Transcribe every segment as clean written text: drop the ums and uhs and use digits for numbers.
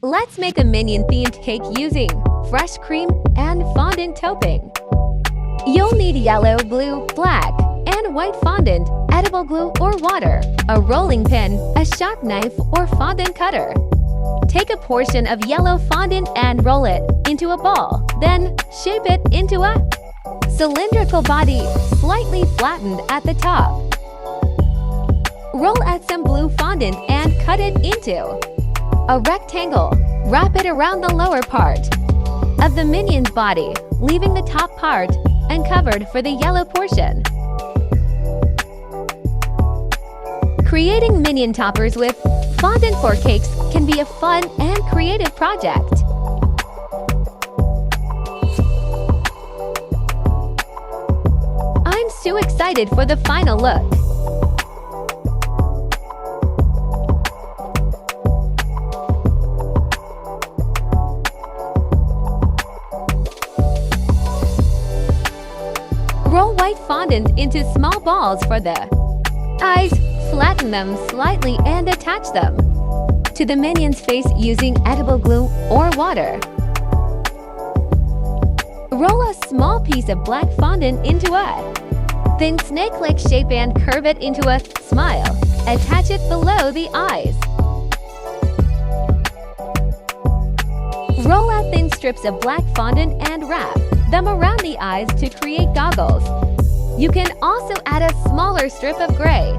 Let's make a Minion-themed cake using fresh cream and fondant topping. You'll need yellow, blue, black, and white fondant, edible glue or water, a rolling pin, a sharp knife or fondant cutter. Take a portion of yellow fondant and roll it into a ball, then shape it into a cylindrical body, slightly flattened at the top. Roll out some blue fondant and cut it into a rectangle. Wrap it around the lower part of the Minion's body, leaving the top part uncovered for the yellow portion. Creating Minion toppers with fondant for cakes can be a fun and creative project. I'm so excited for the final look. Roll white fondant into small balls for the eyes. Flatten them slightly and attach them to the Minion's face using edible glue or water. Roll a small piece of black fondant into a thin snake-like shape and curve it into a smile. Attach it below the eyes. Roll out thin strips of black fondant and wrap them around the eyes to create goggles. You can also add a smaller strip of gray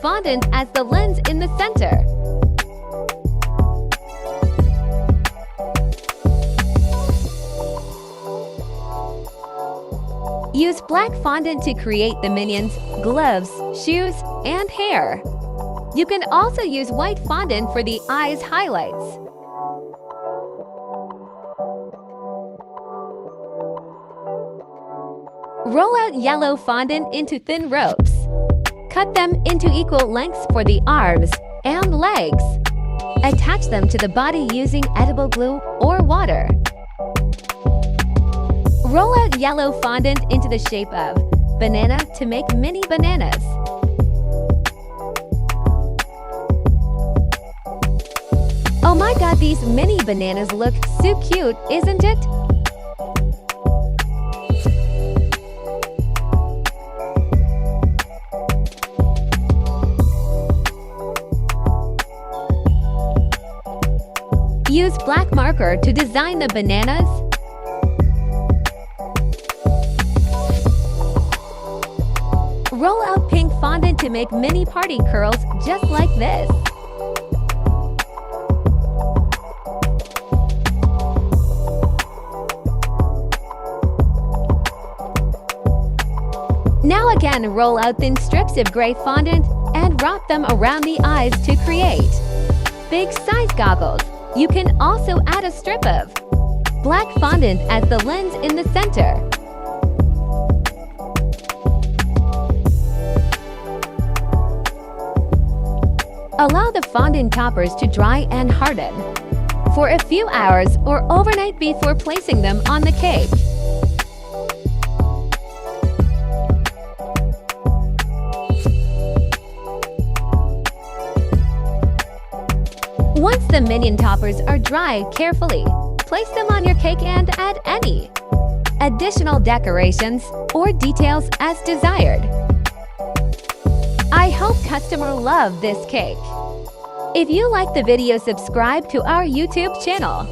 fondant as the lens in the center. Use black fondant to create the Minion's gloves, shoes, and hair. You can also use white fondant for the eyes highlights. Roll out yellow fondant into thin ropes. Cut them into equal lengths for the arms and legs. Attach them to the body using edible glue or water. Roll out yellow fondant into the shape of banana to make mini bananas. Oh my god, these mini bananas look so cute, isn't it? Use black marker to design the bananas. Roll out pink fondant to make mini party curls just like this. Now again, roll out thin strips of gray fondant and wrap them around the eyes to create big size goggles. You can also add a strip of black fondant as the lens in the center. Allow the fondant toppers to dry and harden for a few hours or overnight before placing them on the cake. Once the Minion toppers are dry, carefully place them on your cake and add any additional decorations or details as desired. I hope customers love this cake. If you like the video, subscribe to our YouTube channel.